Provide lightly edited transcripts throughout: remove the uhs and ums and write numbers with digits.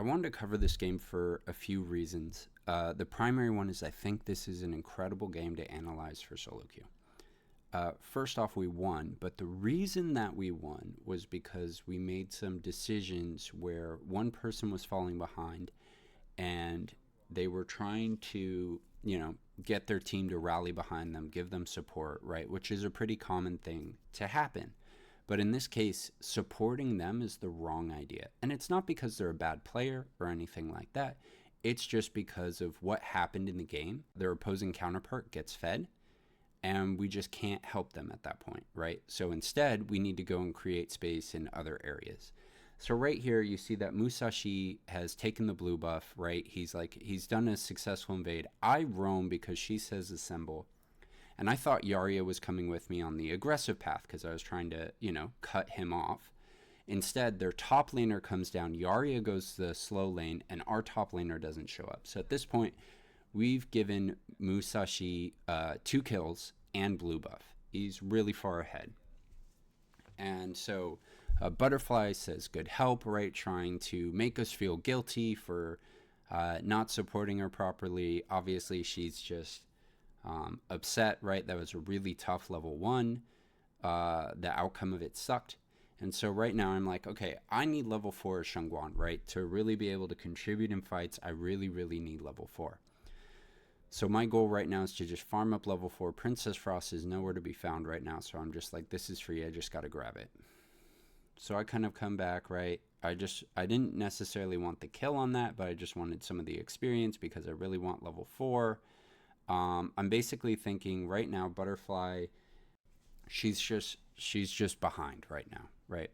wanted to cover this game for a few reasons. The primary one is I think this is an incredible game to analyze for solo queue. First off, we won, but the reason that we won was because we made some decisions where one person was falling behind and they were trying to, get their team to rally behind them, give them support, right? Which is a pretty common thing to happen. But in this case, supporting them is the wrong idea. And it's not because they're a bad player or anything like that. It's just because of what happened in the game. Their opposing counterpart gets fed, and we just can't help them at that point, right? So instead, we need to go and create space in other areas. So right here, you see that Musashi has taken the blue buff, right? He's done a successful invade. I roam because she says assemble. And I thought Yarya was coming with me on the aggressive path because I was trying to, cut him off. Instead, their top laner comes down, Yarya goes to the slow lane, and our top laner doesn't show up. So at this point, we've given Musashi 2 kills and blue buff. He's really far ahead. And so Butterfly says good help, right? Trying to make us feel guilty for not supporting her properly. Obviously, she's just upset, right? That was a really tough level 1. The outcome of it sucked. And so right now I'm like, okay, I need level 4 Shuangguan, right? To really be able to contribute in fights, I really, really need level 4. So my goal right now is to just farm up level 4. Princess Frost is nowhere to be found right now, so I'm just like, this is free, I just got to grab it. So I kind of come back, right? I didn't necessarily want the kill on that, but I just wanted some of the experience because I really want level 4. I'm basically thinking right now, Butterfly, she's just behind right now, right?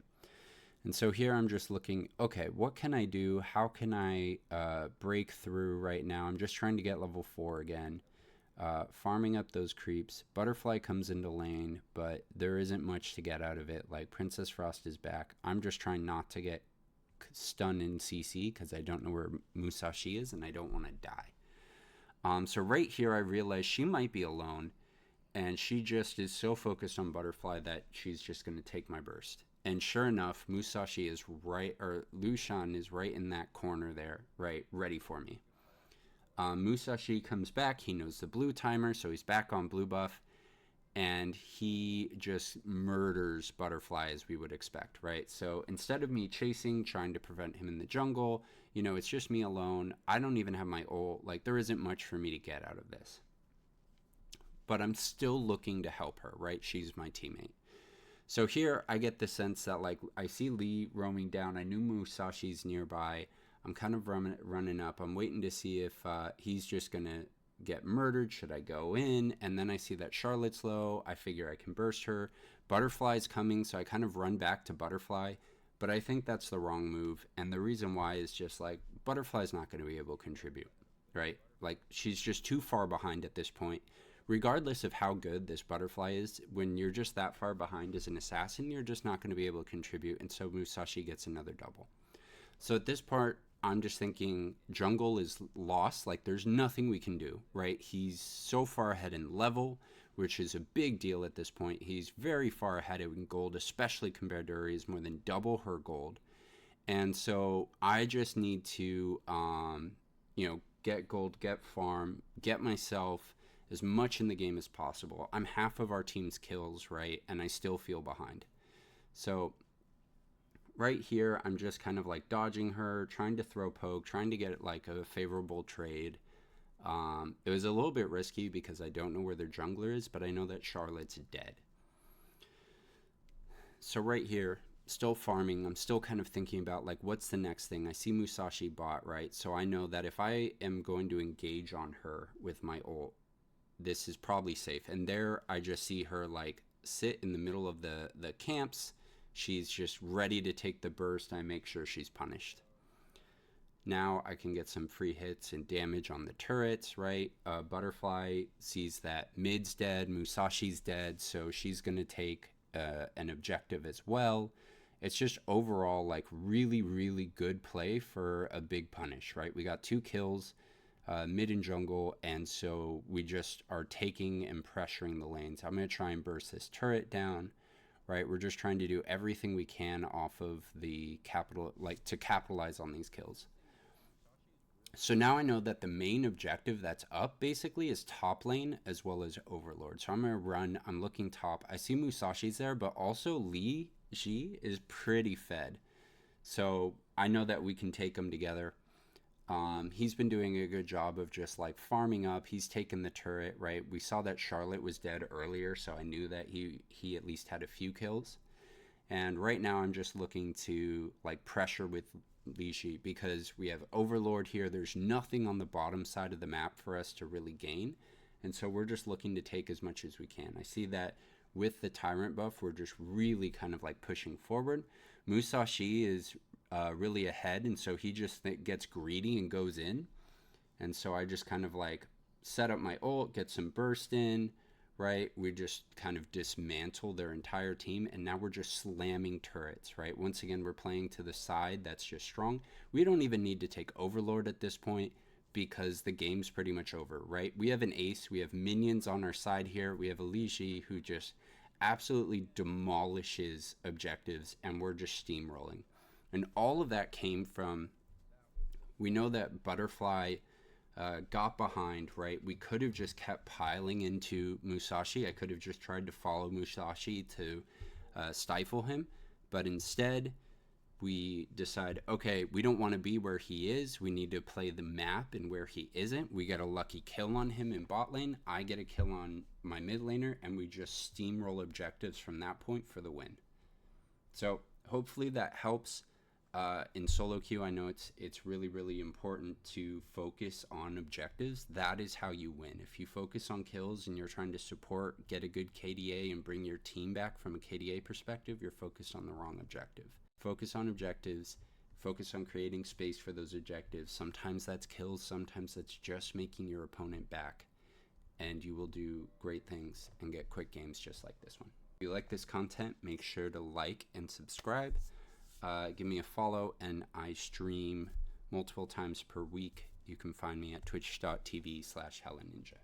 And so here I'm just looking, okay, what can I do? How can I break through right now? I'm just trying to get level 4 again, farming up those creeps. Butterfly comes into lane, but there isn't much to get out of it. Like Princess Frost is back. I'm just trying not to get stunned in CC because I don't know where Musashi is and I don't want to die. So right here, I realize she might be alone, and she just is so focused on Butterfly that she's just going to take my burst. And sure enough, Musashi is right, or Lushan is right in that corner there, right, ready for me. Musashi comes back. He knows the blue timer, so he's back on blue buff, and he just murders Butterfly as we would expect, right? So instead of me chasing, trying to prevent him in the jungle, it's just me alone. I don't even have my ult. Like, there isn't much for me to get out of this. But I'm still looking to help her, right? She's my teammate. So here I get the sense that, like, I see Lee roaming down. I knew Musashi's nearby. I'm kind of running up. I'm waiting to see if he's just going to get murdered. Should I go in? And then I see that Charlotte's low. I figure I can burst her. Butterfly's coming, so I kind of run back to Butterfly. But I think that's the wrong move. And the reason why is just, like, Butterfly's not going to be able to contribute, right? Like, she's just too far behind at this point. Regardless of how good this Butterfly is, when you're just that far behind as an assassin, you're just not going to be able to contribute, and so Musashi gets another double. So at this part, I'm just thinking jungle is lost, like there's nothing we can do, right? He's so far ahead in level, which is a big deal at this point. He's very far ahead in gold, especially compared to her. He's more than double her gold. And so I just need to, get gold, get farm, get myself as much in the game as possible. I'm half of our team's kills, right? And I still feel behind. So right here, I'm just kind of like dodging her, trying to throw poke, trying to get like a favorable trade. It was a little bit risky because I don't know where their jungler is, but I know that Charlotte's dead. So right here, still farming. I'm still kind of thinking about like, what's the next thing? I see Musashi bot, right? So I know that if I am going to engage on her with my ult, this is probably safe. And there I just see her like sit in the middle of the camps. She's just ready to take the burst. I make sure she's punished. Now I can get some free hits and damage on the turrets, right? Butterfly sees that mid's dead, Musashi's dead, so she's going to take an objective as well. It's just overall like really, really good play for a big punish, right? We got 2 kills. Mid and jungle, and so we just are taking and pressuring the lanes. I'm going to try and burst this turret down, right? We're just trying to do everything we can off of the capital, like to capitalize on these kills. So now I know that the main objective that's up basically is top lane as well as Overlord. So I'm going to run, I'm looking top. I see Musashi's there, but also Li Ji is pretty fed. So I know that we can take them together. He's been doing a good job of just like farming up. He's taken the turret, right? We saw that Charlotte was dead earlier, so I knew that he at least had a few kills. And right now I'm just looking to like pressure with Lishi because we have Overlord here. There's nothing on the bottom side of the map for us to really gain. And so we're just looking to take as much as we can. I see that with the Tyrant buff, we're just really kind of like pushing forward. Musashi is really ahead, and so he just gets greedy and goes in. And so I just kind of like set up my ult, get some burst in, right? We just kind of dismantle their entire team, and now we're just slamming turrets, right? Once again, we're playing to the side that's just strong. We don't even need to take Overlord at this point because the game's pretty much over, right? We have an ace, we have minions on our side here, we have a Lishi who just absolutely demolishes objectives, and we're just steamrolling. And all of that came from, we know that Butterfly got behind, right? We could have just kept piling into Musashi. I could have just tried to follow Musashi to stifle him. But instead, we decide, okay, we don't want to be where he is. We need to play the map and where he isn't. We get a lucky kill on him in bot lane. I get a kill on my mid laner, and we just steamroll objectives from that point for the win. So hopefully that helps. In solo queue, I know it's really important to focus on objectives. That is how you win. If you focus on kills and you're trying to support, get a good KDA, and bring your team back from a KDA perspective, you're focused on the wrong objective. Focus on objectives. Focus on creating space for those objectives. Sometimes that's kills. Sometimes that's just making your opponent back. And you will do great things and get quick games just like this one. If you like this content, make sure to like and subscribe. Give me a follow, and I stream multiple times per week. You can find me at twitch.tv/HellenNinja.